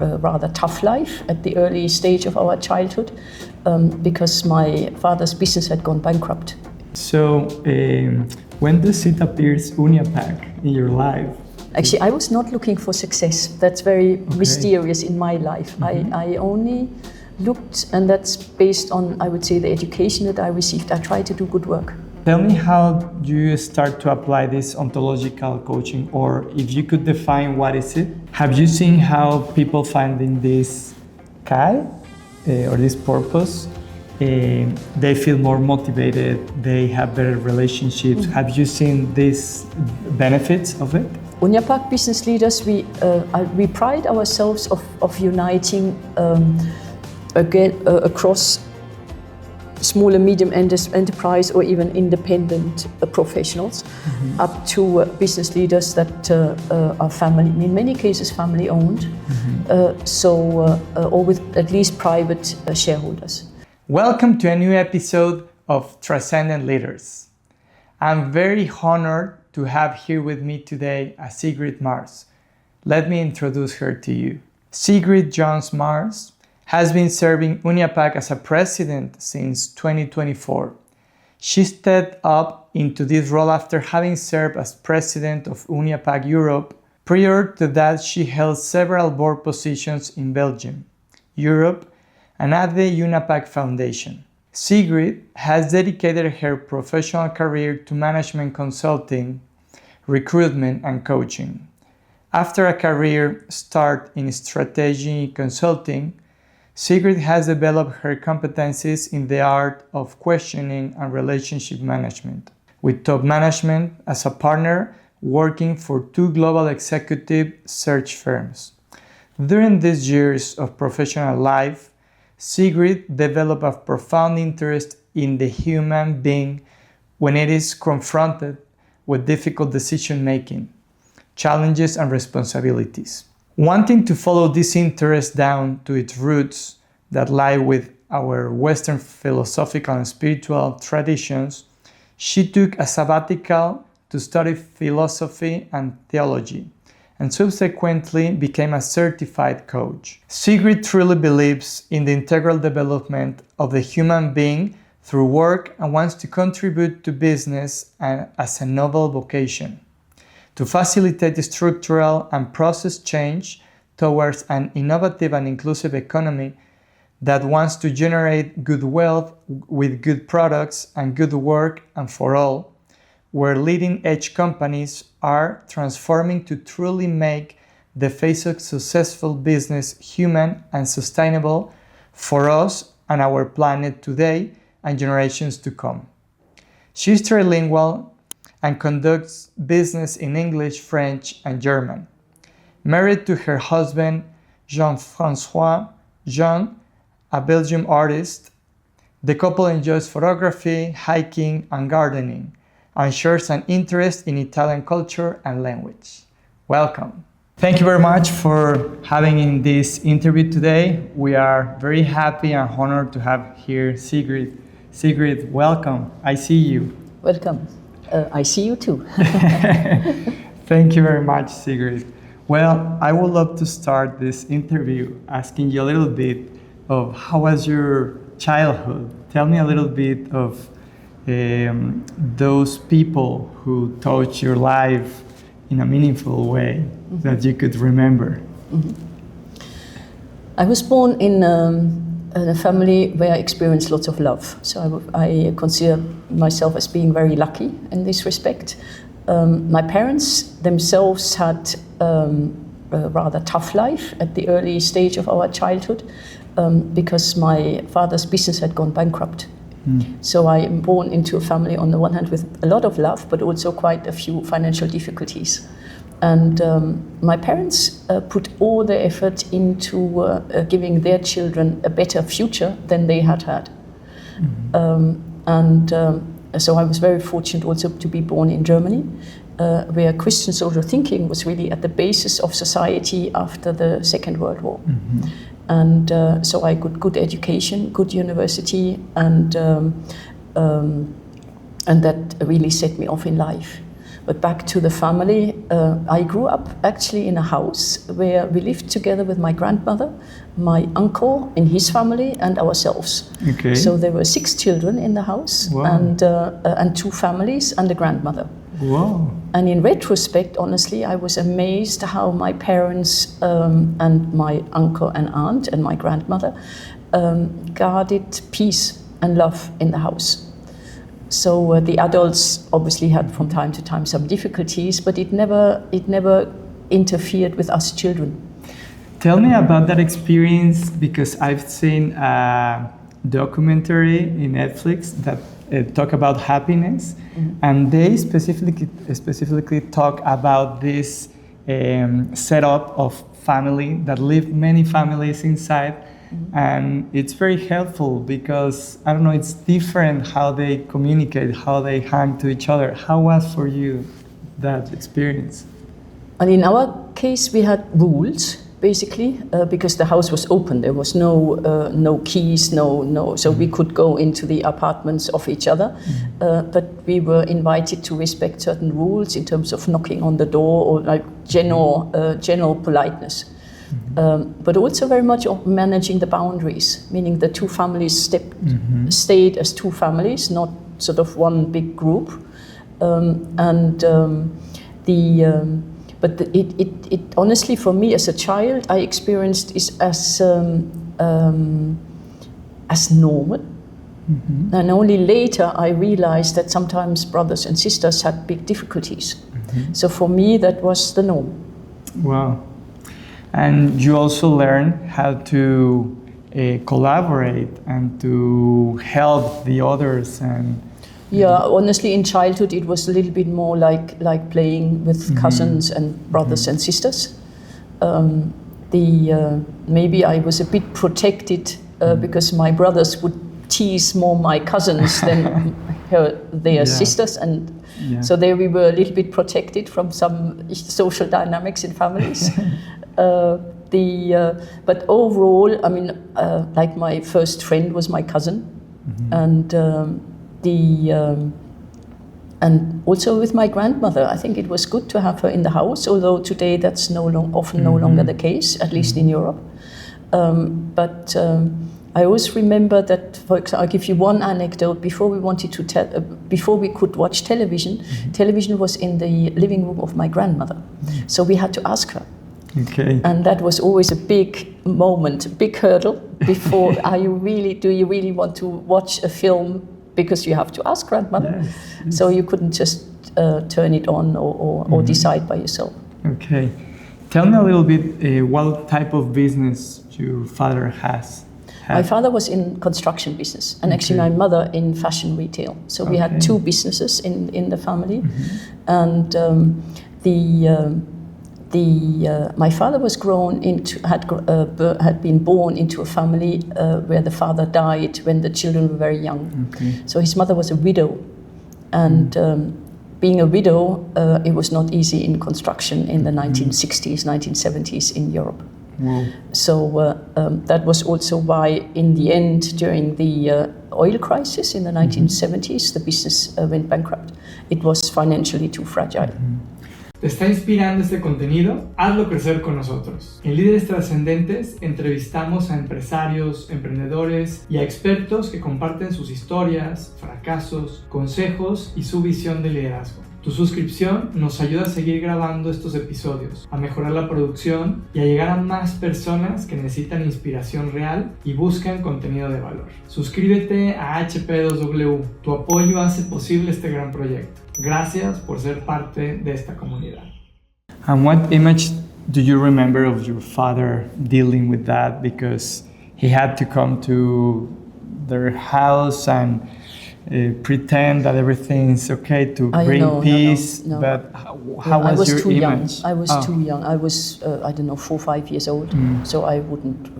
a rather tough life at the early stage of our childhood because my father's business had gone bankrupt. So when does it appear UNIAPAC in your life? Actually, I was not looking for success. That's very mysterious in my life. Mm-hmm. I only looked, and that's based on, I would say, the education that I received. I tried to do good work. Tell me, how do you start to apply this ontological coaching, or if you could define what is it? Have you seen how people finding this kai or this purpose, they feel more motivated, they have better relationships? Mm-hmm. Have you seen these benefits of it? UNIAPAC business leaders, we pride ourselves of uniting across small and medium enterprise or even independent professionals, mm-hmm. up to business leaders that are family, in many cases family owned, mm-hmm. Or with at least private shareholders. Welcome to a new episode of Transcendent Leaders. I'm very honored to have here with me today a Sigrid Marz. Let me introduce her to you. Sigrid Marz has been serving UNIAPAC as a president since 2024. She stepped up into this role after having served as president of UNIAPAC Europe. Prior to that, she held several board positions in Belgium, Europe, and at the UNIAPAC Foundation. Sigrid has dedicated her professional career to management consulting, recruitment, and coaching. After a career start in strategy consulting, Sigrid has developed her competencies in the art of questioning and relationship management, with top management as a partner working for 2 global executive search firms. During these years of professional life, Sigrid developed a profound interest in the human being when it is confronted with difficult decision-making, challenges, and responsibilities. Wanting to follow this interest down to its roots that lie with our Western philosophical and spiritual traditions, she took a sabbatical to study philosophy and theology, and subsequently became a certified coach. Sigrid truly believes in the integral development of the human being through work and wants to contribute to business as a noble vocation, to facilitate structural and process change towards an innovative and inclusive economy that wants to generate good wealth with good products and good work and for all, where leading-edge companies are transforming to truly make the face of successful business human and sustainable for us and our planet today and generations to come. She's trilingual and conducts business in English, French, and German. Married to her husband, Jean-François Jean, a Belgian artist, the couple enjoys photography, hiking, and gardening, and shares an interest in Italian culture and language. Welcome. Thank you very much for having in this interview today. We are very happy and honored to have here Sigrid. Sigrid, welcome. I see you. Welcome. I see you too. Thank you very much, Sigrid. Well, I would love to start this interview asking you a little bit of how was your childhood. Tell me a little bit of those people who touched your life in a meaningful way, mm-hmm. that you could remember. Mm-hmm. I was born in a family where I experienced lots of love. So I consider myself as being very lucky in this respect. My parents themselves had a rather tough life at the early stage of our childhood because my father's business had gone bankrupt. So I am born into a family on the one hand with a lot of love, but also quite a few financial difficulties. And my parents put all their effort into giving their children a better future than they had had. Mm-hmm. So I was very fortunate also to be born in Germany, where Christian social thinking was really at the basis of society after the Second World War. Mm-hmm. And so I got good education, good university, and that really set me off in life. But back to the family, I grew up actually in a house where we lived together with my grandmother, my uncle and his family, and ourselves. Okay. So there were 6 children in the house. Wow. And 2 families and a grandmother. Wow. And in retrospect, honestly, I was amazed how my parents and my uncle and aunt and my grandmother guarded peace and love in the house. So the adults obviously had from time to time some difficulties, but it never interfered with us children. Tell me about that experience, because I've seen a documentary in Netflix that talk about happiness, and they specifically talk about this setup of family that live many families inside. And it's very helpful because, I don't know, it's different how they communicate, how they hang to each other. How was for you that experience? And in our case, we had rules, basically, because the house was open. There was no keys, so we could go into the apartments of each other. But we were invited to respect certain rules in terms of knocking on the door or like general politeness. But also very much of managing the boundaries, meaning the 2 families stayed as 2 families, not sort of one big group. But it honestly, for me as a child, I experienced it as normal. And only later I realized that sometimes brothers and sisters had big difficulties. So for me, that was the norm. Wow. And you also learn how to collaborate and to help the others. And yeah, honestly, in childhood it was a little bit more like playing with cousins and brothers and sisters. Maybe I was a bit protected because my brothers would tease more my cousins than their sisters, and so there we were a little bit protected from some social dynamics in families. But overall, I mean, like my first friend was my cousin, and also with my grandmother, I think it was good to have her in the house. Although today that's often no longer the case, at least in Europe. But I always remember that. For example, I'll give you one anecdote. Before we could watch television, television was in the living room of my grandmother, so we had to ask her. Okay. And that was always a big moment, a big hurdle before. Do you really want to watch a film? Because you have to ask grandmother. Yes. So you couldn't just turn it on or decide by yourself. Okay. Tell me a little bit what type of business your father has. My father was in construction business, and actually my mother in fashion retail. So we had 2 businesses in the family, and my father was had been born into a family where the father died when the children were very young. So his mother was a widow, and being a widow, it was not easy in construction in the 1960s, 1970s in Europe. Wow. So that was also why, in the end, during the oil crisis in the 1970s, the business went bankrupt. It was financially too fragile. ¿Te está inspirando este contenido? Hazlo crecer con nosotros. En Líderes Trascendentes entrevistamos a empresarios, emprendedores y a expertos que comparten sus historias, fracasos, consejos y su visión de liderazgo. Tu suscripción nos ayuda a seguir grabando estos episodios, a mejorar la producción y a llegar a más personas que necesitan inspiración real y buscan contenido de valor. Suscríbete a HP2W. Tu apoyo hace posible este gran proyecto. Gracias por ser parte de esta comunidad. And what image do you remember of your father dealing with that? Because he had to come to their house and pretend that everything is okay to bring peace. No. But how was your image? I was too young. I was, 4 or 5 years old, so I wouldn't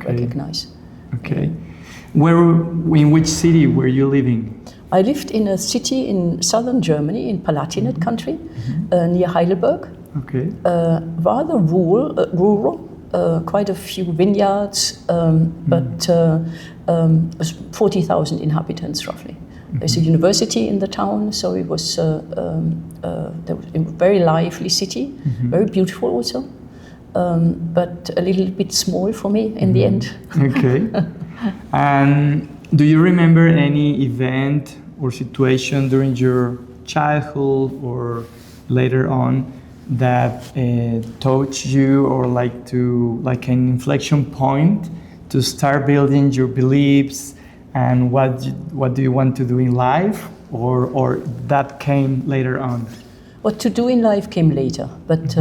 recognize. Okay. In which city were you living? I lived in a city in southern Germany, in Palatinate country, near Heidelberg. Okay. Rather rural, quite a few vineyards, but 40,000 inhabitants roughly. There's a university in the town, so it was a very lively city, very beautiful also, but a little bit small for me in the end. Okay. And do you remember any event or situation during your childhood or later on that taught you, or like an inflection point to start building your beliefs and what do you want to do in life, or that came later on? What to do in life came later, but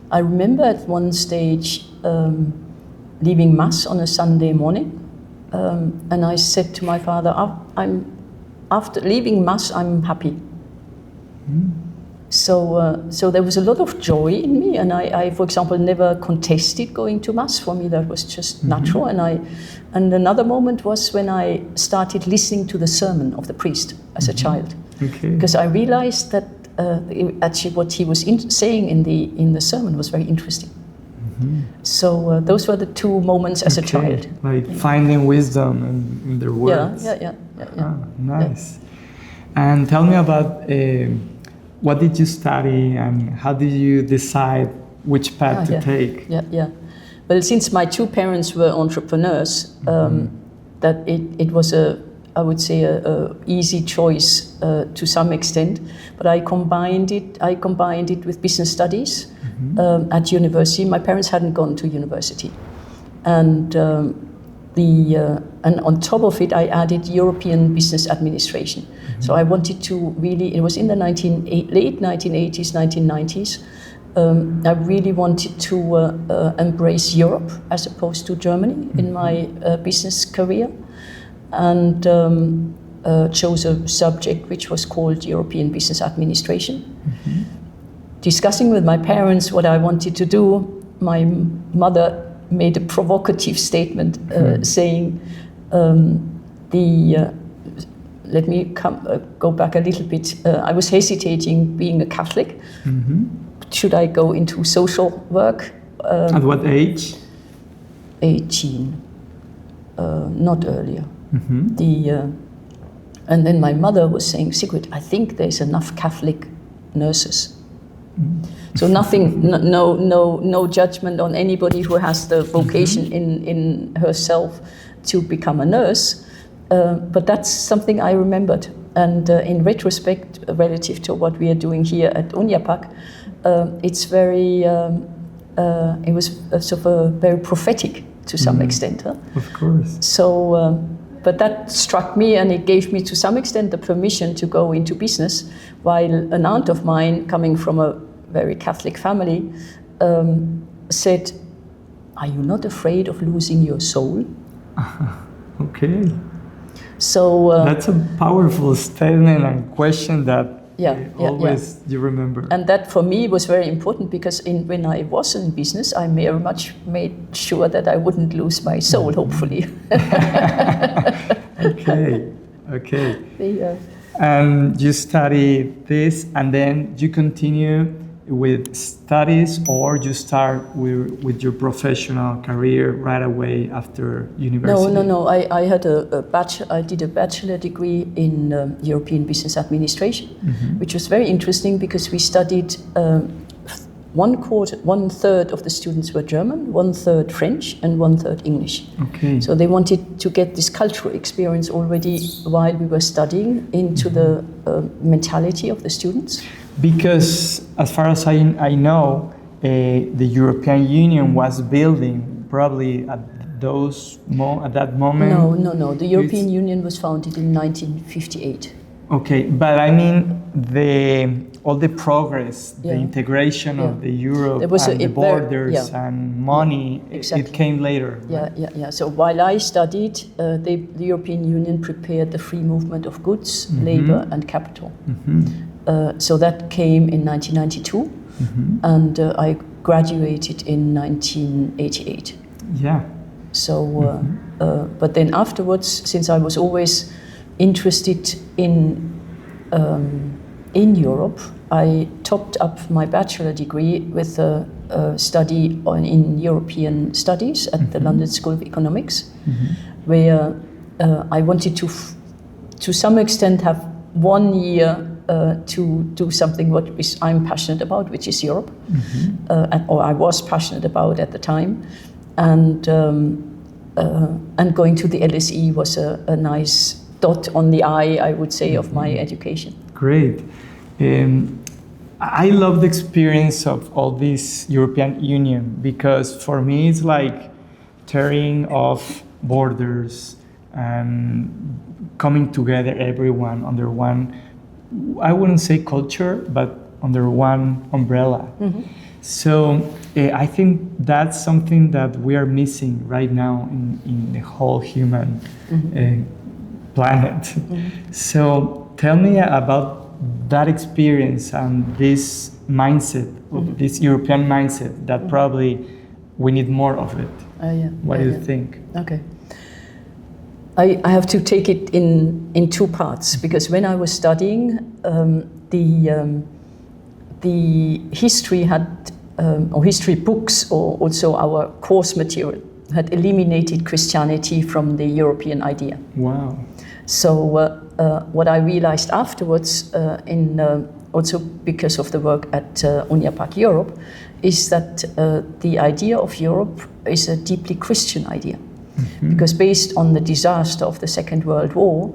I remember at one stage leaving Mass on a Sunday morning, and I said to my father, after leaving Mass, I'm happy. So there was a lot of joy in me, and I, for example, never contested going to Mass. For me, that was just natural. And another moment was when I started listening to the sermon of the priest as a child, because I realized that actually what he was saying in the sermon was very interesting. So those were the two moments as a child. Like finding wisdom in their words. Yeah. Nice. Yeah. And tell me about what did you study and how did you decide which path to take? Yeah. Well, since my two parents were entrepreneurs, that it was I would say a easy choice to some extent. But I combined it with business studies at university. My parents hadn't gone to university, and on top of it, I added European business administration. So I wanted to really. It was in the late 1980s, 1990s. I really wanted to embrace Europe as opposed to Germany in my business career, and chose a subject which was called European Business Administration. Discussing with my parents what I wanted to do, my mother made a provocative statement saying, let me go back a little bit. I was hesitating being a Catholic. Should I go into social work? At what age? 18, not earlier. And then my mother was saying, Sigrid, I think there's enough Catholic nurses. So nothing, no judgment on anybody who has the vocation in herself to become a nurse. But that's something I remembered. And in retrospect, relative to what we are doing here at UNIAPAC, it's very, it was sort of very prophetic to some extent. Of course. So, but that struck me, and it gave me to some extent the permission to go into business, while an aunt of mine, coming from a very Catholic family, said, are you not afraid of losing your soul? Okay. So that's a powerful statement and question that always you remember. And that for me was very important, because when I was in business, I very much made sure that I wouldn't lose my soul, hopefully. Okay. And you study this, and then you continue with studies, or you start with your professional career right away after university? No. I had I did a bachelor degree in European Business Administration, which was very interesting because we studied 1/3 of the students were German, 1/3 French, and 1/3 English. Okay. So they wanted to get this cultural experience already while we were studying into the mentality of the students. Because as far as I know, the European Union was building probably at that moment. No. The European Union was founded in 1958. Okay, but I mean all the progress, the integration of the Europe and the borders and money, it came later. Yeah. So while I studied, the European Union prepared the free movement of goods, labor, and capital. So that came in 1992, and I graduated in 1988. Yeah. So, but then afterwards, since I was always interested in Europe, I topped up my bachelor degree with a study in European studies at the London School of Economics, where I wanted to to some extent have 1 year to do something what I'm passionate about, which is Europe, or I was passionate about at the time, and going to the LSE was a nice dot on the I would say, of my education. Great. I love the experience of all this European Union, because for me it's like tearing off borders and coming together everyone under one, I wouldn't say culture, but under one umbrella. So I think that's something that we are missing right now in the whole human planet. So tell me about that experience and this mindset, this European mindset, that probably we need more of it. What do you think? Okay. I have to take it in two parts, because when I was studying, the history had, or history books, or also our course material, had eliminated Christianity from the European idea. Wow. So what I realized afterwards, also because of the work at UNIAPAC Europe, is that the idea of Europe is a deeply Christian idea. Because based on the disaster of the Second World War,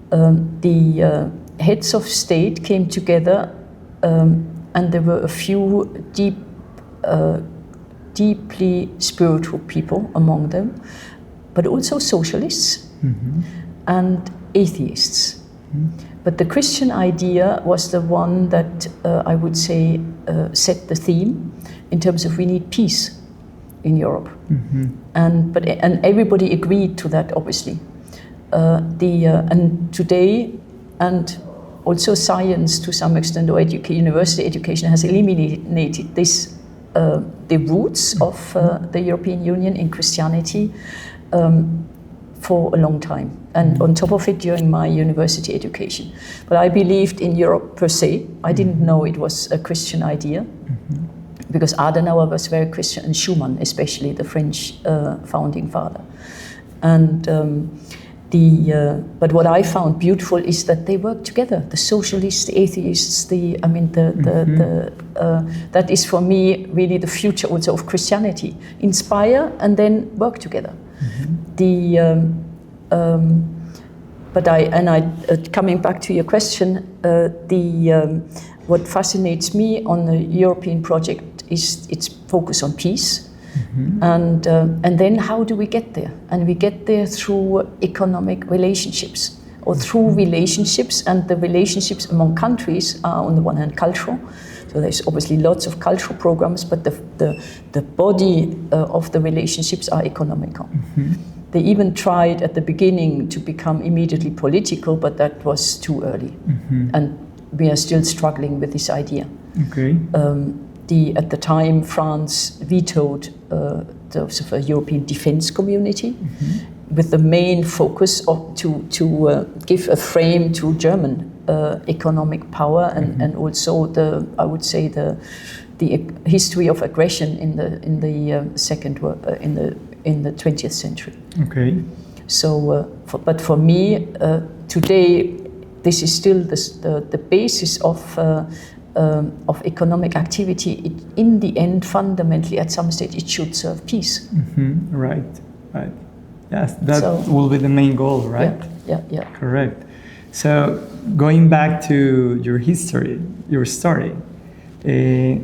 the heads of state came together, and there were a few deeply spiritual people among them, but also socialists and atheists. But the Christian idea was the one that I would say set the theme in terms of we need peace in Europe, and everybody agreed to that, obviously. And today, and also science to some extent, or university education has eliminated this, the roots of the European Union in Christianity for a long time. And on top of it, during my university education. But I believed in Europe per se. I didn't know it was a Christian idea, because Adenauer was very Christian, and Schumann, especially the French founding father. And but what I found beautiful is that they work together. The socialists, the atheists, that is for me really the future also of Christianity. Inspire and then work together. Coming back to your question, what fascinates me on the European project is its focus on peace, and then how do we get there? And we get there through economic relationships, or through relationships, and the relationships among countries are on the one hand cultural. So there's obviously lots of cultural programs, but the body of the relationships are economical. They even tried at the beginning to become immediately political, but that was too early. And we are still struggling with this idea. Okay. At the time, France vetoed the sort of a European defense community, with the main focus to give a frame to German economic power, and also I would say the history of aggression in the 20th century. Okay. So, but for me, today, this is still the basis of economic activity. In the end, fundamentally, at some stage, it should serve peace. Right. Yes, that will be the main goal, right? Yeah. Correct. So, going back to your history, your story.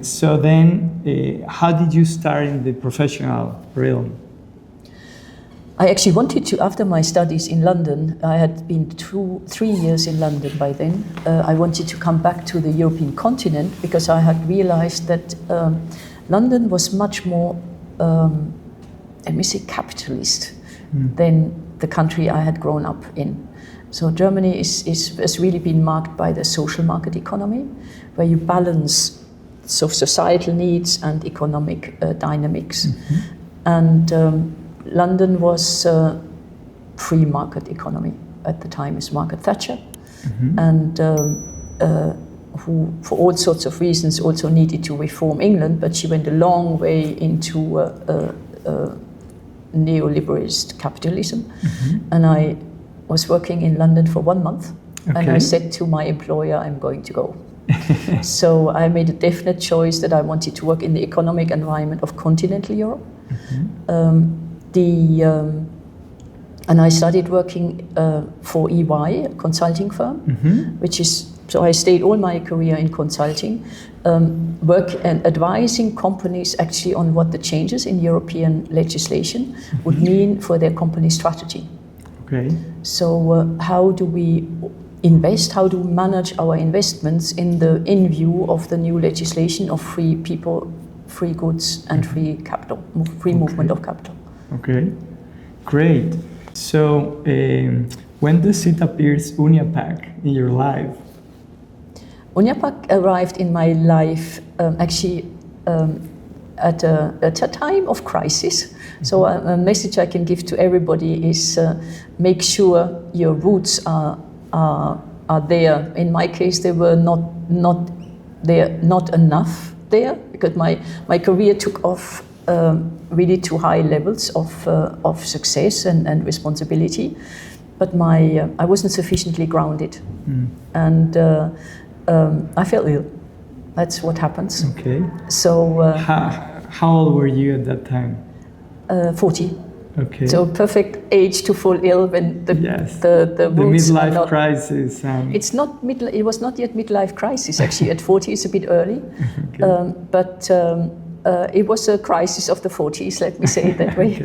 So then, how did you start in the professional realm? I actually wanted to, after my studies in London, I had been 3 years in London by then. I wanted to come back to the European continent, because I had realized that London was much more, let me say, capitalist than the country I had grown up in. So Germany has really been marked by the social market economy, where you balance societal needs and economic dynamics. And London was pre-market economy at the time, as Margaret Thatcher, and who, for all sorts of reasons, also needed to reform England, but she went a long way into neoliberalist capitalism. And was working in London for 1 month, and I Okay. said to my employer, I'm going to go. So I made a definite choice that I wanted to work in the economic environment of continental Europe. And I started working for EY, a consulting firm, which is, so I stayed all my career in consulting, work and advising companies actually on what the changes in European legislation would mean for their company strategy. Okay. So how do we invest, how do we manage our investments in view of the new legislation of free people, free goods and free capital, free movement of capital. Okay, great. So when does it appears UNIAPAC in your life? UNIAPAC arrived in my life at a time of crisis. So a message I can give to everybody is make sure your roots are there. In my case, they were not enough there, because my career took off really to high levels of success and responsibility, but I wasn't sufficiently grounded, and I felt ill. That's what happens. Okay. So how old were you at that time? 40. Okay. So perfect age to fall ill when the roots midlife are not, crisis. It's not it was not yet midlife crisis actually. At 40 it's a bit early, Okay. but it was a crisis of the 40s. Let me say it that way.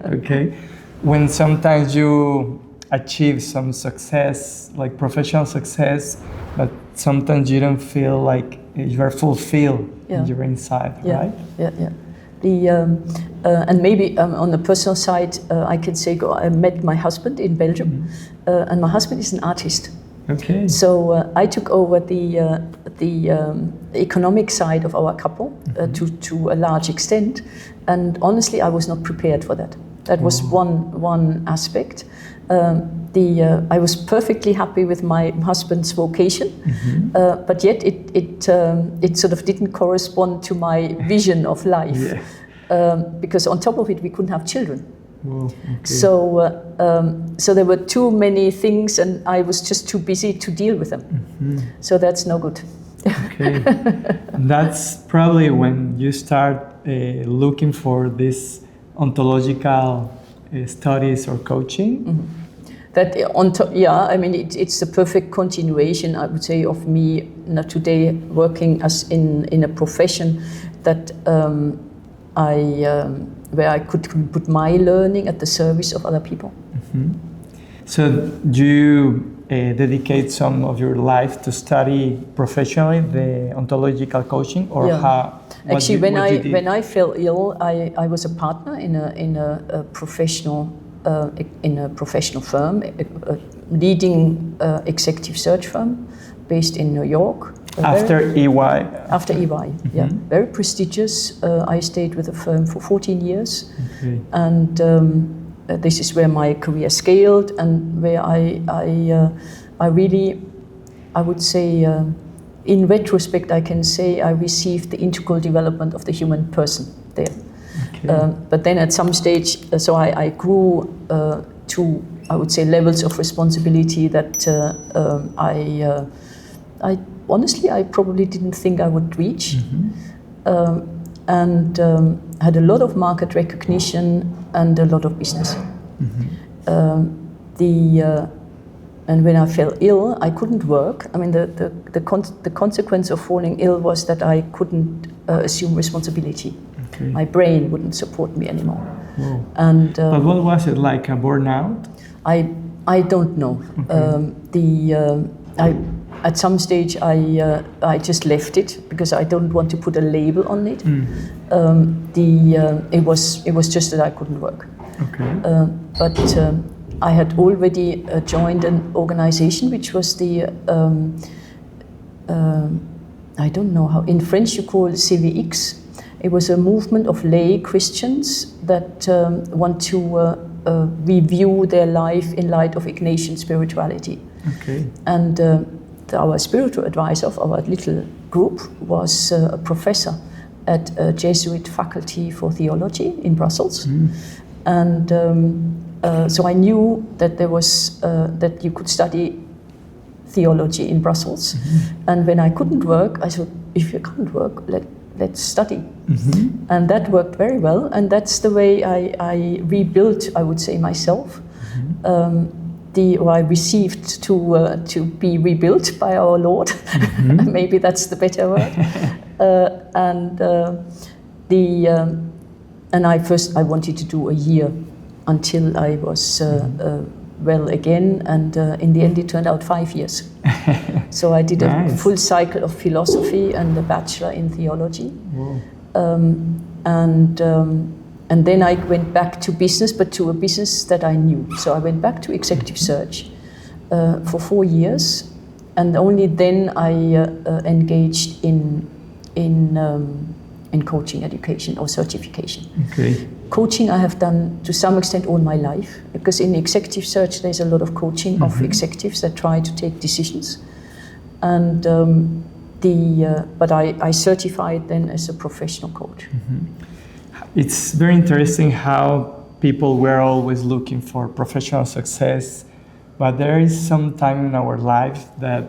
Okay. When sometimes you achieve some success, like professional success, but sometimes you don't feel like you are fulfilled in your inside, right? Yeah. And maybe on the personal side, I can say I met my husband in Belgium, and my husband is an artist. Okay. So I took over the economic side of our couple to a large extent, and honestly, I was not prepared for that. That was one aspect. I was perfectly happy with my husband's vocation, but yet it sort of didn't correspond to my vision of life, because on top of it we couldn't have children. Whoa, okay. So there were too many things, and I was just too busy to deal with them. So that's no good. Okay, that's probably when you start looking for this ontological studies or coaching. That on top, I mean, it's the perfect continuation, I would say, of me today working as in a profession that where I could put my learning at the service of other people. So do you dedicate some of your life to study professionally the ontological coaching, or how? Actually, when I fell ill, I was a partner in a professional firm, a leading executive search firm based in New York. After EY? After EY, very prestigious. I stayed with the firm for 14 years, and this is where my career scaled, and where I really, I would say, in retrospect, I can say I received the integral development of the human person there. But then at some stage, so I grew to, I would say, levels of responsibility that I honestly, I probably didn't think I would reach, and had a lot of market recognition and a lot of business. And when I fell ill, I couldn't work. I mean, the consequence of falling ill was that I couldn't assume responsibility. My brain wouldn't support me anymore. And but what was it, like a burnout? I don't know. At some stage I just left it because I don't want to put a label on it. It was just that I couldn't work. But I had already joined an organization which was the I don't know how in French you call it CVX. It was a movement of lay Christians that want to review their life in light of Ignatian spirituality. And our spiritual advisor of our little group was a professor at a Jesuit faculty for theology in Brussels. And So I knew that there was that you could study theology in Brussels, and when I couldn't work, I said, if you can't work, let's study. And that worked very well, and that's the way I rebuilt, I would say, myself. I received to be rebuilt by our Lord. Maybe that's the better word. And I wanted to do a year until I was well again, and in the end it turned out 5 years. So I did a full cycle of philosophy and a bachelor in theology. And then I went back to business, but to a business that I knew. So I went back to executive search for 4 years, and only then I engaged in coaching education or certification. Okay. Coaching I have done to some extent all my life, because in executive search there's a lot of coaching of executives that try to take decisions. And but I certified then as a professional coach. It's very interesting how people were always looking for professional success, but there is some time in our life that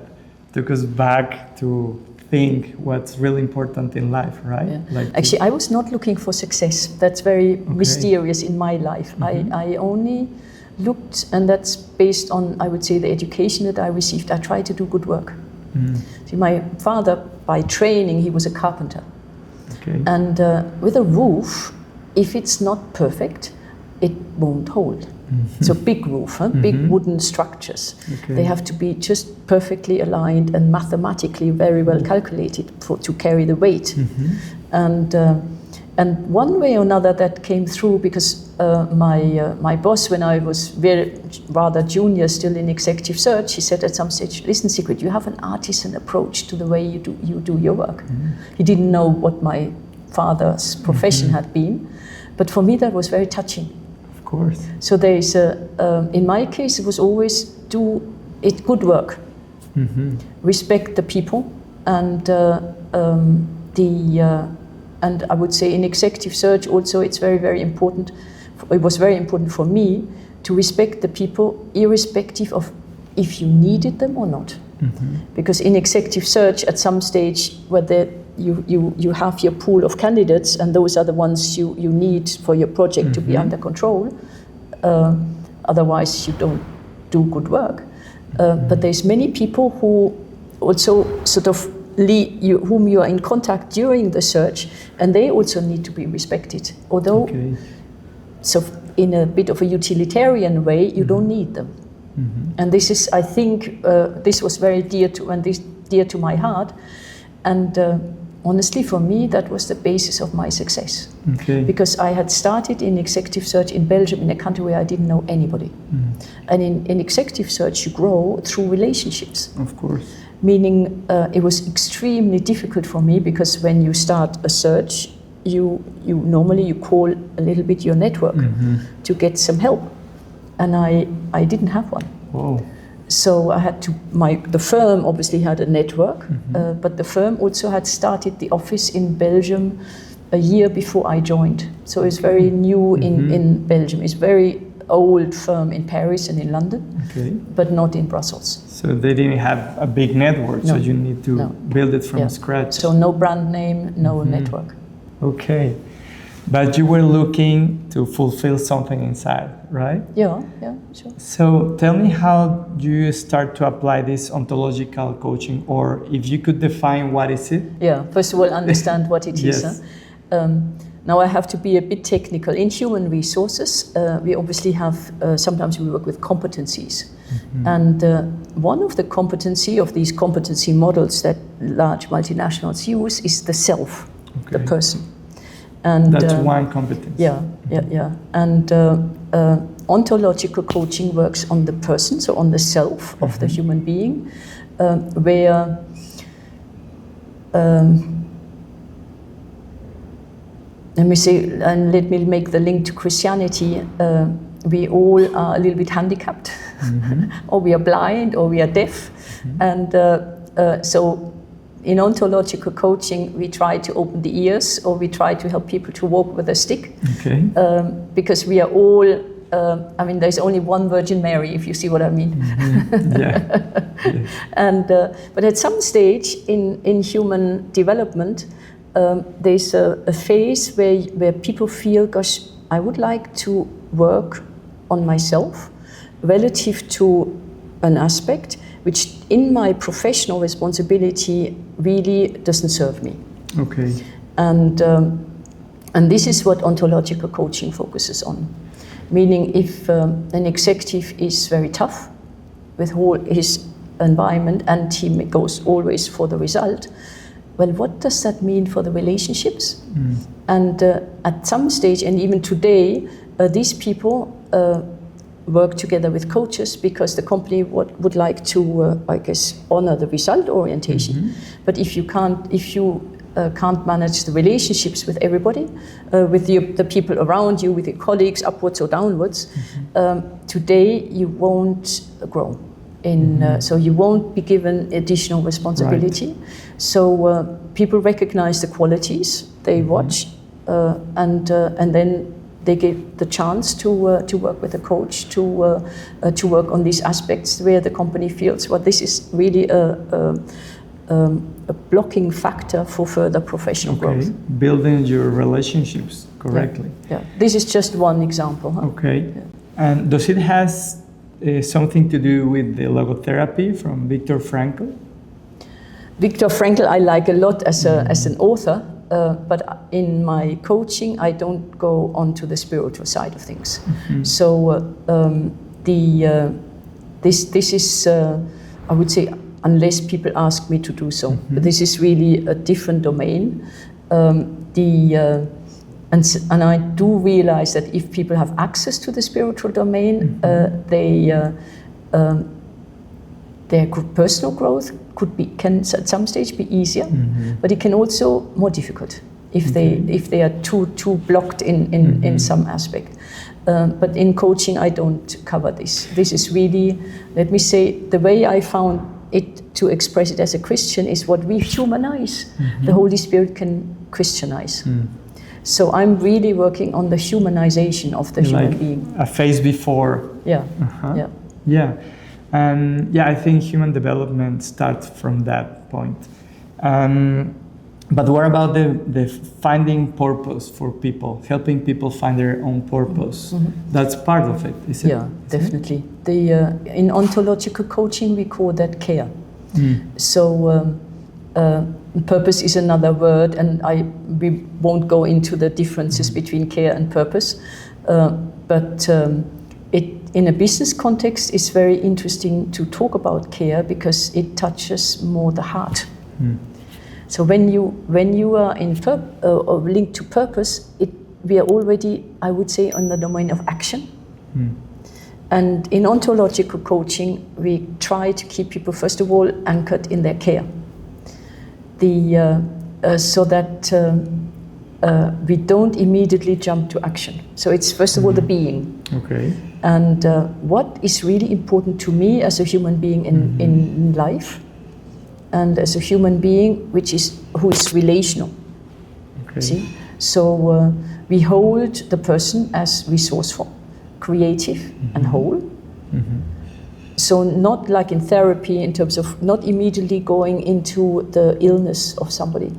took us back to think what's really important in life, right? Yeah. Actually, I was not looking for success. That's very mysterious in my life. I only looked, and that's based on, I would say, the education that I received. I tried to do good work. See, my father, by training, he was a carpenter. And with a roof, if it's not perfect, it won't hold. So big roof, big wooden structures. They have to be just perfectly aligned and mathematically very well calculated to carry the weight. And one way or another that came through, because my boss, when I was rather junior still in executive search, he said at some stage, listen, Sigrid, you have an artisan approach to the way you do your work. He didn't know what my father's profession had been, but for me that was very touching. Of course. So there is in my case, it was always do it good work, respect the people, and and I would say in executive search also it's very, very important. It was very important for me to respect the people, irrespective of if you needed them or not. Because in executive search, at some stage, where you have your pool of candidates, and those are the ones you need for your project to be under control. Otherwise, you don't do good work. But there's many people who also sort of whom you are in contact during the search, and they also need to be respected. Although, so in a bit of a utilitarian way, you don't need them. And this is, I think, this was very dear to my heart. And honestly, for me, that was the basis of my success. Because I had started in executive search in Belgium, in a country where I didn't know anybody. And in executive search, you grow through relationships. Of course. Meaning it was extremely difficult for me, because when you start a search, you normally call a little bit your network to get some help. And I didn't have one. Whoa. So I had to, the firm obviously had a network, but the firm also had started the office in Belgium a year before I joined. So it's very new in Belgium. It's very old firm in Paris and in London, but not in Brussels. So they didn't have a big network, so you need to build it from scratch. So no brand name, no network. Okay. But you were looking to fulfill something inside, right? Yeah, sure. So tell me, how do you start to apply this ontological coaching, or if you could define what is it? Yeah, first of all, understand what it is. Now I have to be a bit technical. In human resources, we obviously have, sometimes we work with competencies. And one of the competency of these competency models that large multinationals use is the self, the person. And that's one competence. Yeah. And ontological coaching works on the person, so on the self of the human being, where let me say, and let me make the link to Christianity. We all are a little bit handicapped, or we are blind, or we are deaf, and so in ontological coaching, we try to open the ears, or we try to help people to walk with a stick, because we are all I mean, there's only one Virgin Mary, if you see what I mean. Mm-hmm. Yeah. Yes. And but at some stage in human development, there's a phase where people feel, gosh, I would like to work on myself relative to an aspect which in my professional responsibility really doesn't serve me. Okay. And this is what ontological coaching focuses on. Meaning if an executive is very tough with his environment and he goes always for the result, well, what does that mean for the relationships? And at some stage, and even today, these people work together with coaches because the company would like to, I guess, honor the result orientation. But if you can't manage the relationships with everybody, with the people around you, with your colleagues, upwards or downwards, today you won't grow. So you won't be given additional responsibility. Right. So people recognize the qualities they watch, and then they get the chance to work with a coach to work on these aspects where the company feels, well, this is really a blocking factor for further professional growth. Building your relationships correctly. Yeah. This is just one example. Huh? Okay. Yeah. And does it has something to do with the logotherapy from Viktor Frankl? Viktor Frankl I like a lot as an author, but in my coaching I don't go on to the spiritual side of things. So this is I would say, unless people ask me to do so, but this is really a different domain. And I do realize that if people have access to the spiritual domain, their personal growth can at some stage be easier, but it can also more difficult if they are too blocked in some aspect. But in coaching, I don't cover this. This is really, let me say, the way I found it to express it as a Christian is what we humanize. The Holy Spirit can Christianize. So I'm really working on the humanization of the human being. A phase before. Yeah. Yeah. And I think human development starts from that point. But what about the finding purpose for people, helping people find their own purpose? That's part of it, isn't it? Yeah, definitely. In ontological coaching, we call that care. So purpose is another word, and we won't go into the differences between care and purpose. But in a business context, it's very interesting to talk about care because it touches more the heart. So when you are linked to purpose, we are already, I would say, on the domain of action. And in ontological coaching, we try to keep people, first of all, anchored in their care. So that we don't immediately jump to action. So it's first of all the being. Okay. And what is really important to me as a human being in life, and as a human being who is relational. Okay. See? So we hold the person as resourceful, creative, and whole. So not like in therapy, in terms of not immediately going into the illness of somebody.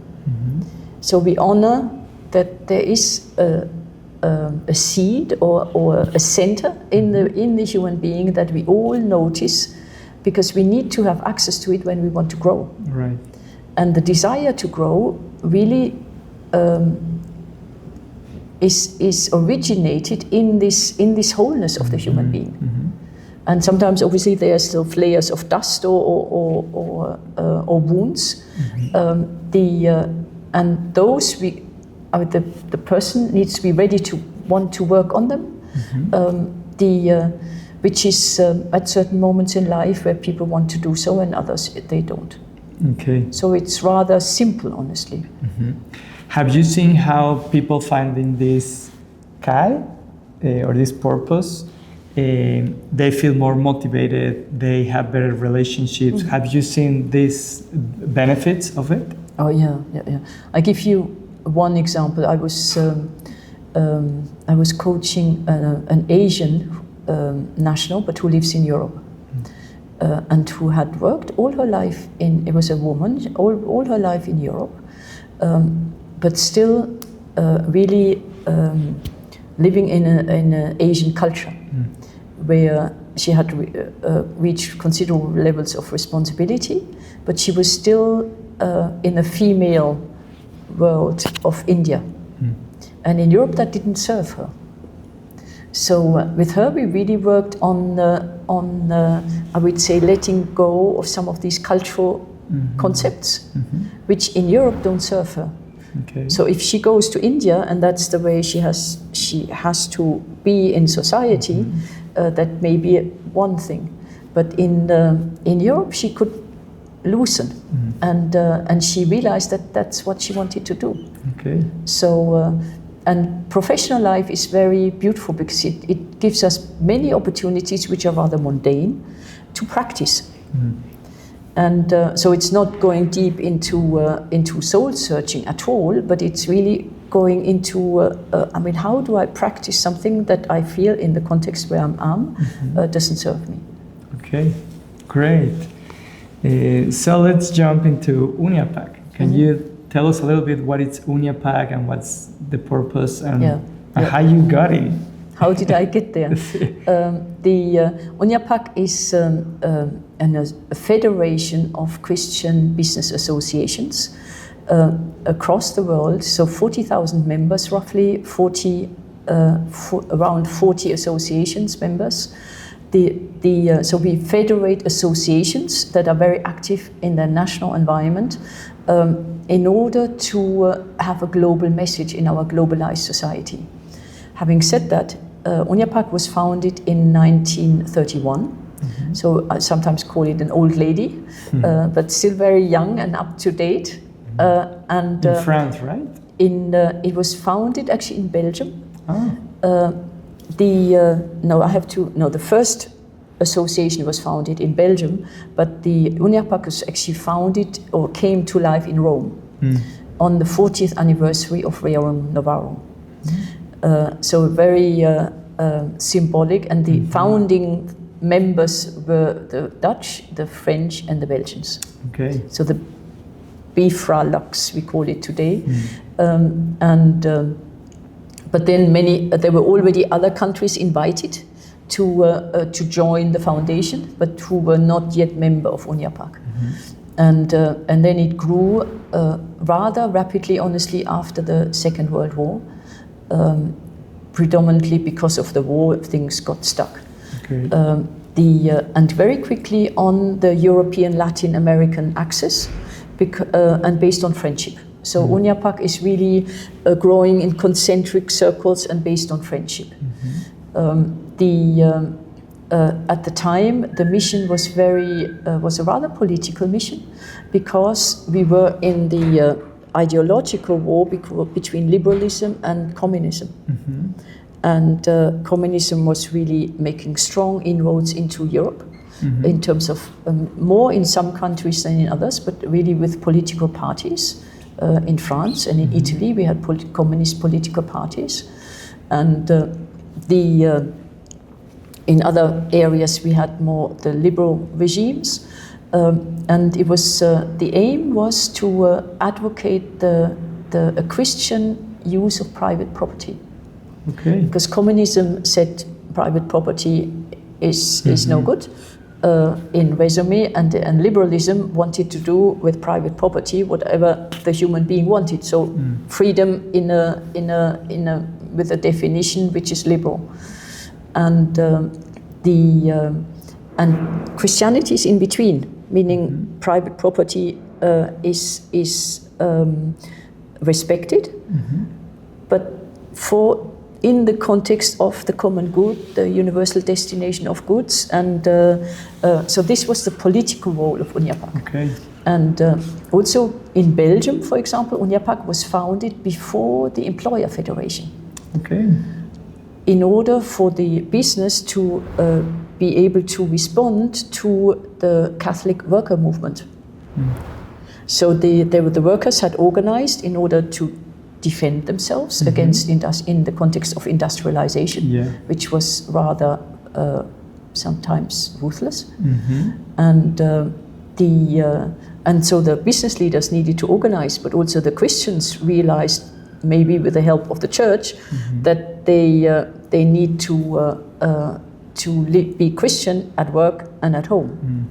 So we honor that there is a seed or a center in the human being that we all notice, because we need to have access to it when we want to grow. Right. And the desire to grow really is originated in this wholeness of the human being. And sometimes, obviously, there are still layers of dust or wounds. And those the person needs to be ready to want to work on them. Which is at certain moments in life where people want to do so, and others they don't. Okay. So it's rather simple, honestly. Have you seen how people finding this kai or this purpose? They feel more motivated, they have better relationships. Have you seen these benefits of it? Oh yeah. I give you one example. I was I was coaching an Asian national, but who lives in Europe, and who had worked all her life it was a woman, all her life in Europe, but still really living in an Asian culture, where she had reached considerable levels of responsibility, but she was still in a female world of India. And in Europe, that didn't serve her. So with her, we really worked on I would say, letting go of some of these cultural concepts, which in Europe don't serve her. Okay. So if she goes to India and that's the way she has to be in society, that may be one thing. But in Europe, she could loosen, and she realized that that's what she wanted to do. Okay. So. And professional life is very beautiful because it gives us many opportunities which are rather mundane to practice. And so it's not going deep into soul searching at all, but it's really going into, how do I practice something that I feel in the context where I'm doesn't serve me. Okay, great. So let's jump into UNIAPAC. Can you tell us a little bit what is UNIAPAC and what's the purpose and how you got in? How did I get there? The UNIAPAC is a federation of Christian business associations across the world. So 40,000 members, roughly around 40 associations members. So we federate associations that are very active in their national environment in order to have a global message in our globalized society. Having said that, UNIAPAC was founded in 1931. So I sometimes call it an old lady, but still very young and up to date. In France, right? It was founded actually in Belgium. The first association was founded in Belgium, but the UNIAPAC was actually founded or came to life in Rome on the 40th anniversary of Rerum Novarum. So very symbolic, and the founding members were the Dutch, the French, and the Belgians. Okay. So the Bifra Lux, we call it today, but then there were already other countries invited to join the foundation, but who were not yet member of UNIAPAC. And then it grew rather rapidly, honestly, after the Second World War, predominantly because of the war, things got stuck. Okay. And very quickly on the European Latin American axis, and based on friendship. So UNIAPAC is really growing in concentric circles and based on friendship. At the time, the mission was a rather political mission, because we were in the ideological war between liberalism and communism. And communism was really making strong inroads into Europe, in terms of more in some countries than in others, but really with political parties. In France and in Italy, we had communist political parties, and in other areas we had more the liberal regimes, and it was the aim was to advocate a Christian use of private property. Okay. Because communism said private property is no good. In resume, and liberalism wanted to do with private property whatever the human being wanted. So freedom with a definition which is liberal, and and Christianity is in between, meaning private property is respected, but in the context of the common good, the universal destination of goods, and so this was the political role of UNIAPAC. Okay. And also in Belgium, for example, UNIAPAC was founded before the Employer Federation. Okay. In order for the business to be able to respond to the Catholic worker movement. So the workers had organized in order to defend themselves against in the context of industrialization, which was rather sometimes ruthless. And and so the business leaders needed to organize, but also the Christians realized, maybe with the help of the church, that they need to be Christian at work and at home.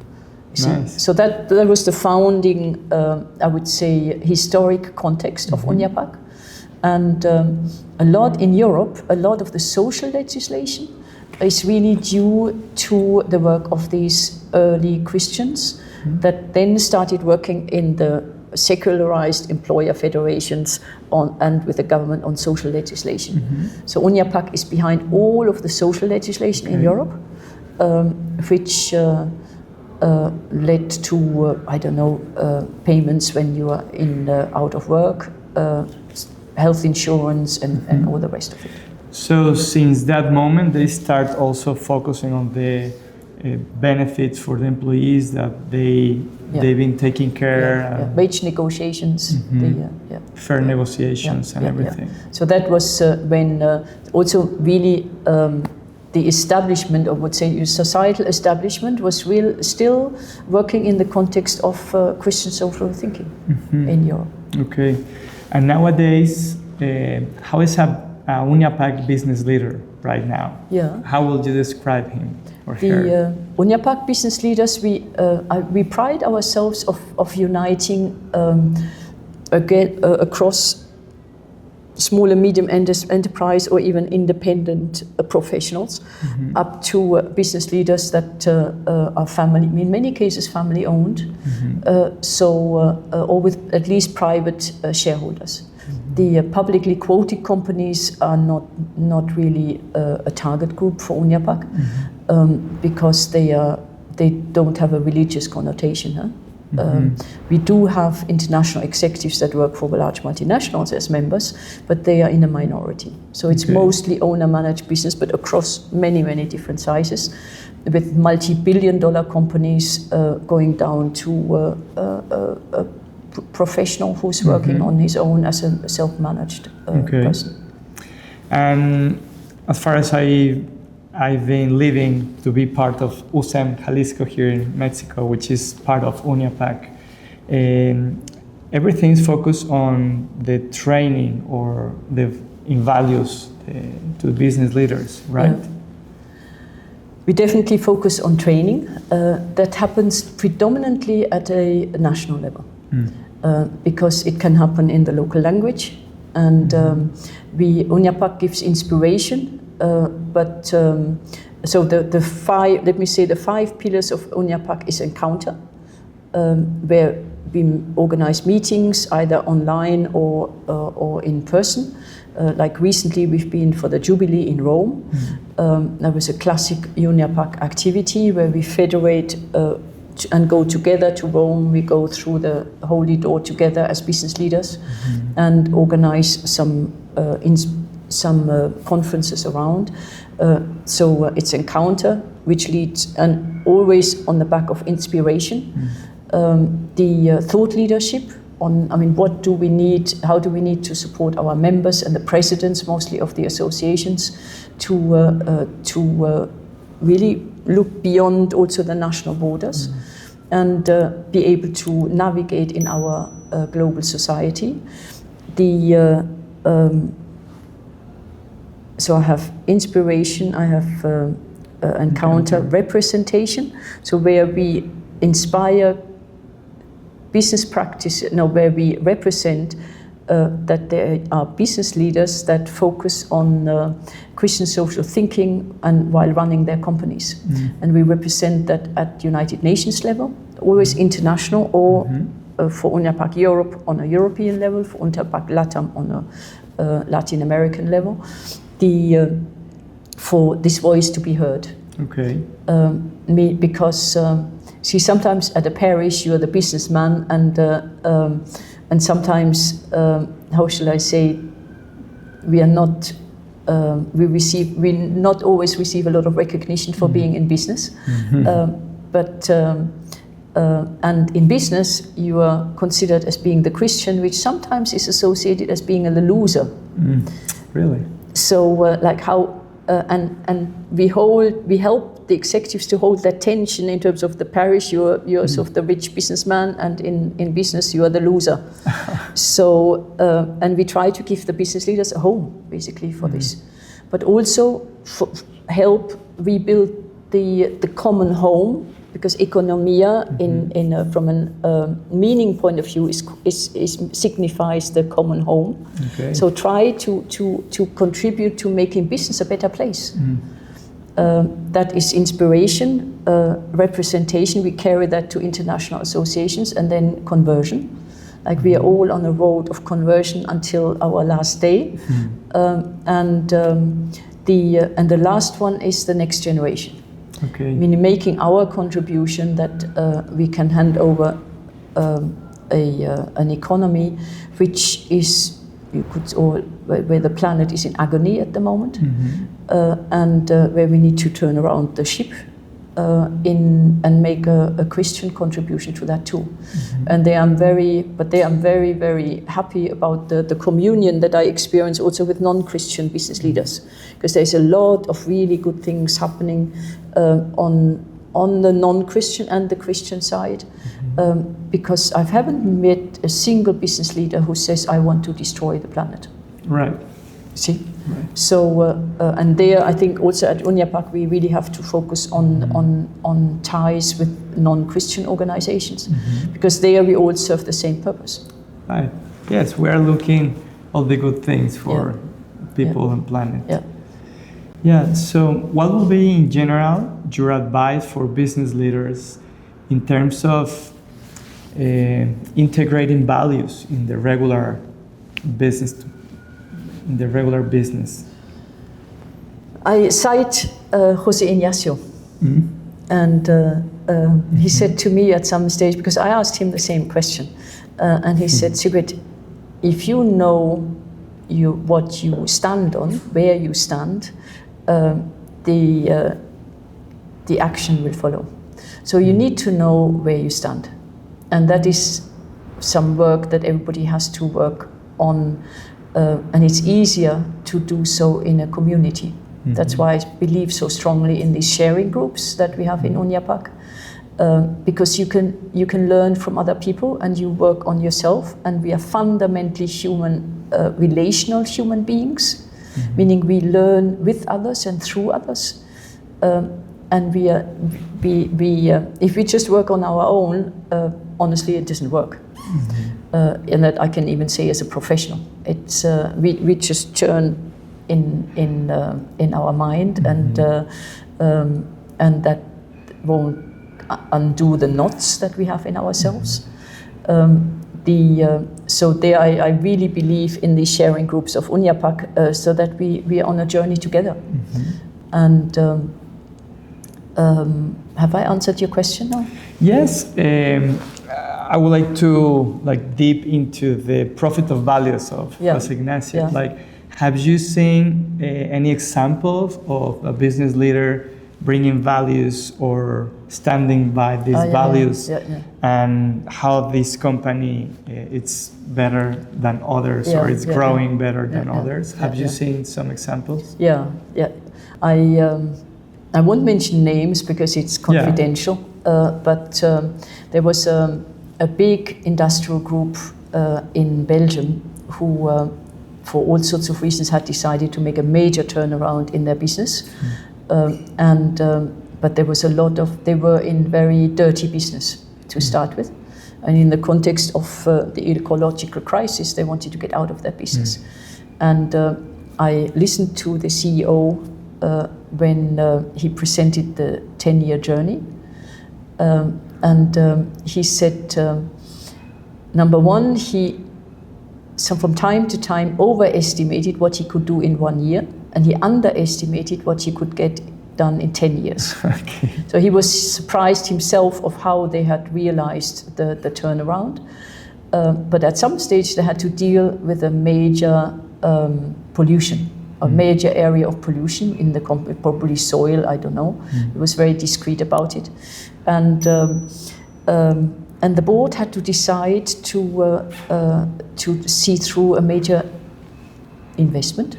Nice. So that was the founding, I would say, historic context of UNIAPAC. And a lot in Europe, a lot of the social legislation is really due to the work of these early Christians that then started working in the secularized employer federations and with the government on social legislation. So UNIAPAC is behind all of the social legislation in Europe, which led to, payments when you are out of work, health insurance, and all the rest of it. So since that moment, they start also focusing on the benefits for the employees that they've been taking care. Wage negotiations, fair negotiations, and everything. So that was when also really the establishment, or would say societal establishment, was still working in the context of Christian social thinking in Europe. Okay, and nowadays, how is a UNIAPAC business leader right now? How would you describe him or her? The UNIAPAC business leaders, we pride ourselves of uniting across small and medium enterprise or even independent professionals up to business leaders that are family, in many cases family owned, or with at least private shareholders. The publicly quoted companies are not really a target group for UNIAPAC because they don't have a religious connotation. We do have international executives that work for large multinationals as members, but they are in a minority. So it's mostly owner-managed business, but across many, many different sizes, with multi-billion-dollar companies going down to a professional who's working on his own as a self-managed person. And as far as I've been living to be part of USEM Jalisco here in Mexico, which is part of UNIAPAC. Everything is focused on the training or in values to business leaders, right? Yeah. We definitely focus on training. That happens predominantly at a national level because it can happen in the local language. And UNIAPAC gives inspiration. So the five pillars of UNIAPAC is encounter, where we organize meetings either online or in person. Like recently, we've been for the Jubilee in Rome. That was a classic UNIAPAC activity where we federate and go together to Rome. We go through the Holy Door together as business leaders and organize some conferences around. So it's encounter, which leads, and always on the back of inspiration. The thought leadership on, what do we need, how do we need to support our members and the presidents, mostly of the associations, to really look beyond also the national borders and be able to navigate in our global society. So I have inspiration, I have encounter, representation, so where we inspire business practice, where we represent that there are business leaders that focus on Christian social thinking and while running their companies. And we represent that at United Nations level, always international, or for UNIAPAC Europe on a European level, for UNIAPAC LATAM on a Latin American level. For this voice to be heard. Okay. Because sometimes at a parish you are the businessman, and sometimes how shall I say, we not always receive a lot of recognition for being in business, but And in business, you are considered as being the Christian, which sometimes is associated as being a loser. Really? So, like how, and we help the executives to hold that tension in terms of the parish. You're sort of the rich businessman, and in business you are the loser. So, and we try to give the business leaders a home, basically, for this, but also help rebuild the common home. Because economia, from a meaning point of view, is signifies the common home. Okay. So try to contribute to making business a better place. That is inspiration, representation. We carry that to international associations, and then conversion. Like we are all on a road of conversion until our last day, and the last one is the next generation. Okay. Meaning making our contribution that we can hand over an economy which is, where the planet is in agony at the moment, and where we need to turn around the ship and make a Christian contribution to that too. And I am very, very happy about the communion that I experience also with non-Christian business leaders, because there's a lot of really good things happening on the non-Christian and the Christian side, because I haven't met a single business leader who says, I want to destroy the planet. Right. See? Right. So, and there I think also at UNIAPAC we really have to focus on ties with non-Christian organizations, because there we all serve the same purpose. Right. Yes, we are looking all the good things for people and planet. Yeah. Yeah, so what will be in general your advice for business leaders in terms of integrating values in the regular business? I cite Jose Ignacio, and he said to me at some stage, because I asked him the same question, and he said, Sigrid, if you know what you stand on, where you stand, the action will follow. So you need to know where you stand, and that is some work that everybody has to work on, and it's easier to do so in a community. That's why I believe so strongly in these sharing groups that we have in UNIAPAC, because you can learn from other people and you work on yourself, and we are fundamentally relational human beings. Meaning we learn with others and through others, and if we just work on our own, honestly, it doesn't work. And that I can even say as a professional, it's we just churn in our mind, and that won't undo the knots that we have in ourselves. So there I really believe in the sharing groups of UNIAPAC, so that we are on a journey together. And have I answered your question now? Yes. I would like to deep into the profit of values of Jose Ignacio. Have you seen any examples of a business leader bringing values or standing by these values, and how this company it's better than others, or it's growing better than others? Have you seen some examples? Yeah. I won't mention names because it's confidential, but there was a big industrial group in Belgium who, for all sorts of reasons, had decided to make a major turnaround in their business. But there was they were in very dirty business to start with. And in the context of the ecological crisis, they wanted to get out of that business. And I listened to the CEO when he presented the 10-year journey. And he said, number one, from time to time overestimated what he could do in 1 year, and he underestimated what he could get done in 10 years. Okay. So he was surprised himself of how they had realized the turnaround. But at some stage they had to deal with a major pollution, a major area of pollution in the probably soil, I don't know. It was very discreet about it. And the board had to decide to see through a major investment,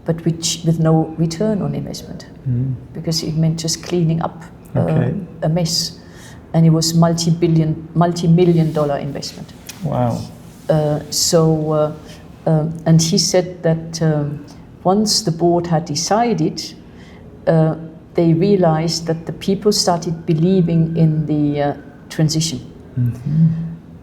but with no return on investment, because it meant just cleaning up a mess, and it was multi-million-dollar investment. Wow. And he said that once the board had decided, they realized that the people started believing in the transition.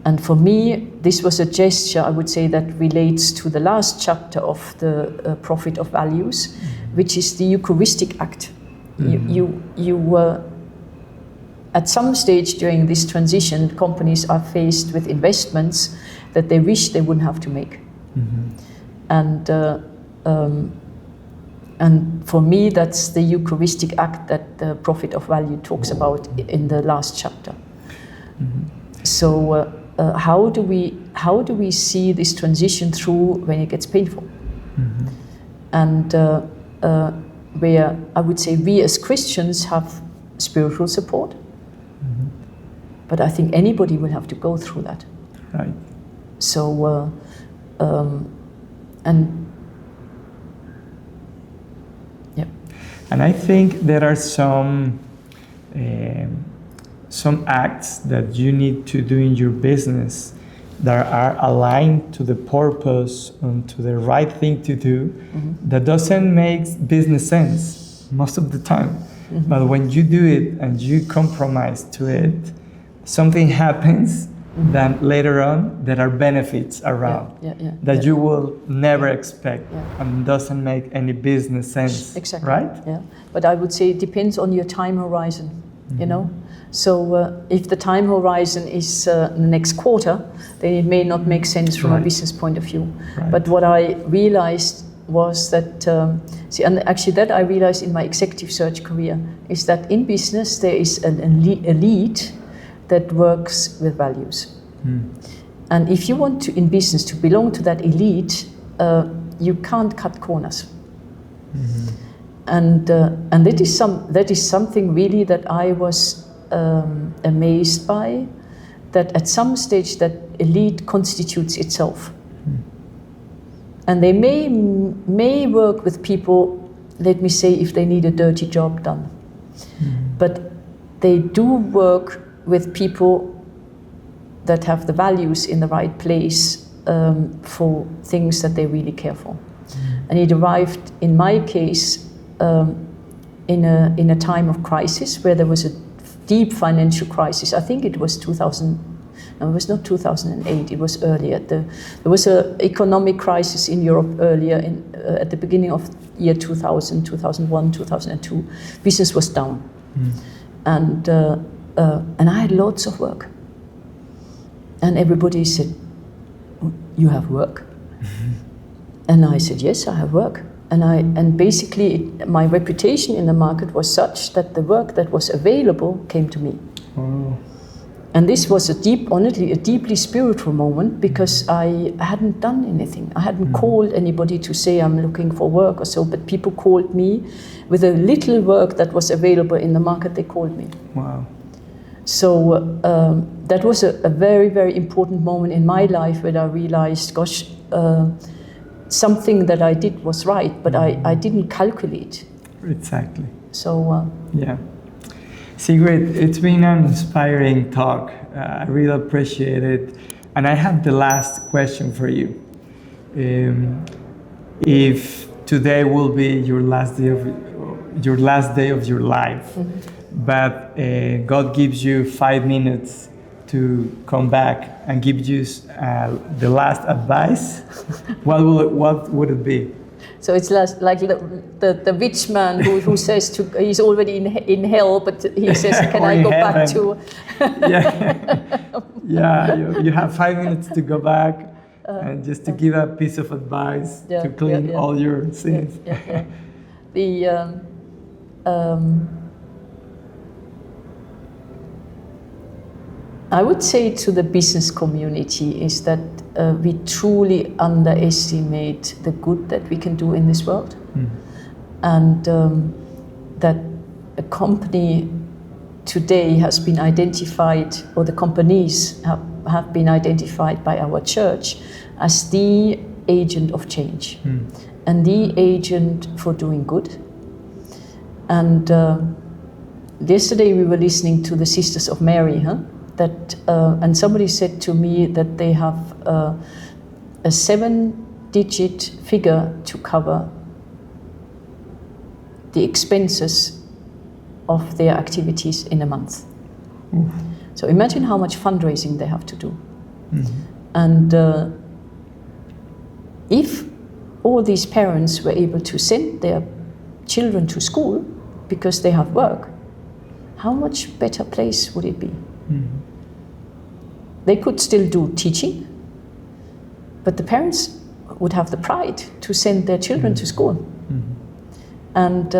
And for me, this was a gesture, I would say, that relates to the last chapter of the Profit of Values, which is the Eucharistic act. You were, at some stage during this transition, companies are faced with investments that they wish they wouldn't have to make. And for me, that's the Eucharistic act that the Profit of Value talks about in the last chapter. So how do we see this transition through when it gets painful? And where I would say we as Christians have spiritual support, but I think anybody will have to go through that. Right. So and I think there are some acts that you need to do in your business that are aligned to the purpose and to the right thing to do, that doesn't make business sense most of the time. But when you do it and you compromise to it, something happens that later on there are benefits around that you will never expect and doesn't make any business sense. Exactly. Right? Yeah. But I would say it depends on your time horizon, you know. So if the time horizon is the next quarter, then it may not make sense from a business point of view. Right. But what I realized was that, and actually that I realized in my executive search career, is that in business there is an elite that works with values. And if you want to, in business, to belong to that elite, you can't cut corners. And that is something really that I was amazed by, that at some stage that elite constitutes itself. And they may work with people, let me say, if they need a dirty job done. But they do work with people that have the values in the right place for things that they really care for. And it arrived, in my case, in a time of crisis where there was a deep financial crisis. I think it was 2000. No, it was not 2008. It was earlier. There was an economic crisis in Europe earlier, at the beginning of year 2000, 2001, 2002. Business was down, and I had lots of work. And everybody said, "You have work?" And I said, "Yes, I have work." And basically, my reputation in the market was such that the work that was available came to me. Oh. And this was honestly, a deeply spiritual moment, because I hadn't done anything. I hadn't called anybody to say I'm looking for work or so, but people called me with a little work that was available in the market. They called me. Wow. So that was a very, very important moment in my life when I realized, gosh, something that I did was right, but I didn't calculate. Exactly. So yeah. Sigrid, it's been an inspiring talk. I really appreciate it. And I have the last question for you. If today will be your last day of your life, but God gives you 5 minutes to come back and give you the last advice, what would it be? So it's like the rich man who says he's already in hell, but he says, "Can I go heaven. back to?" You have 5 minutes to go back and just to give a piece of advice to clean all your sins. I would say to the business community is that we truly underestimate the good that we can do in this world, and that a company today has been identified, or the companies have been identified by our church as the agent of change and the agent for doing good. And yesterday we were listening to the Sisters of Mary, and somebody said to me that they have a 7-digit figure to cover the expenses of their activities in a month. So imagine how much fundraising they have to do. And if all these parents were able to send their children to school because they have work, how much better place would it be? They could still do teaching, but the parents would have the pride to send their children to school. And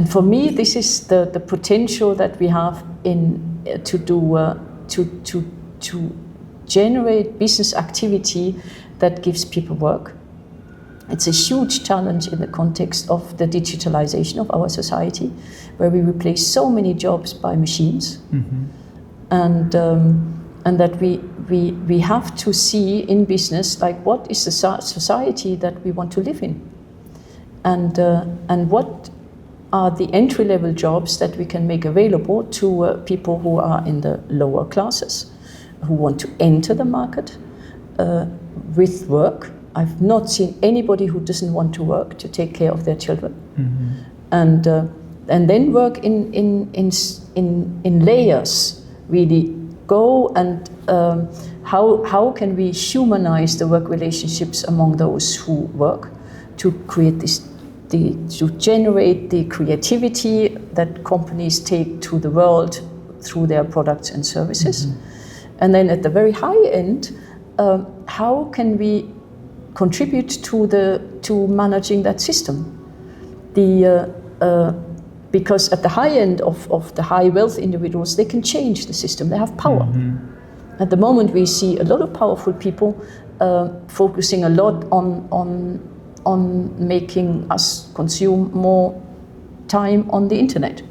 for me, this is the potential that we have to generate business activity that gives people work. It's a huge challenge in the context of the digitalization of our society, where we replace so many jobs by machines, and that we have to see in business, like, what is the society that we want to live in, and what are the entry-level jobs that we can make available to people who are in the lower classes, who want to enter the market with work. I've not seen anybody who doesn't want to work to take care of their children, and then work in layers. Really go and how can we humanize the work relationships among those who work to create to generate the creativity that companies take to the world through their products and services. And then at the very high end, how can we contribute to managing that system? Because at the high end of the high wealth individuals, they can change the system. They have power. At the moment, we see a lot of powerful people focusing a lot on making us consume more time on the internet.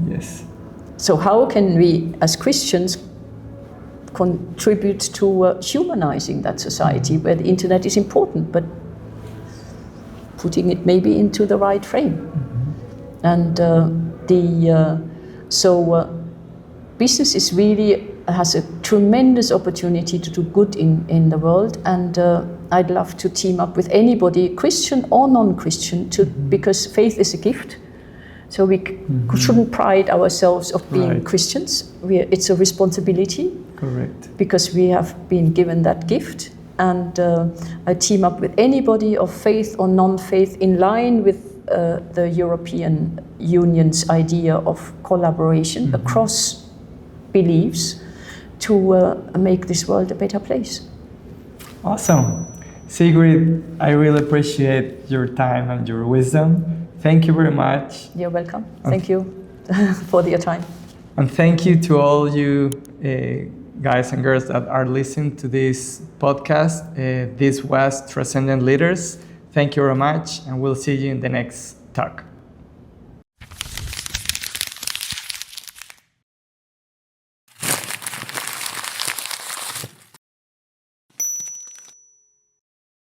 Yes. So how can we, as Christians, contribute to humanizing that society where the internet is important, but putting it maybe into the right frame? And business is really has a tremendous opportunity to do good in the world, and I'd love to team up with anybody, Christian or non-Christian, because faith is a gift. So we shouldn't pride ourselves of being Christians. It's a responsibility. Correct. Because we have been given that gift, and I team up with anybody of faith or non-faith in line with the European Union's idea of collaboration across beliefs to make this world a better place. Awesome. Sigrid, I really appreciate your time and your wisdom. Thank you very much. You're welcome. Thank you for your time. And thank you to all you guys and girls that are listening to this podcast. This was Transcendent Leaders. Thank you very much, and we'll see you in the next talk.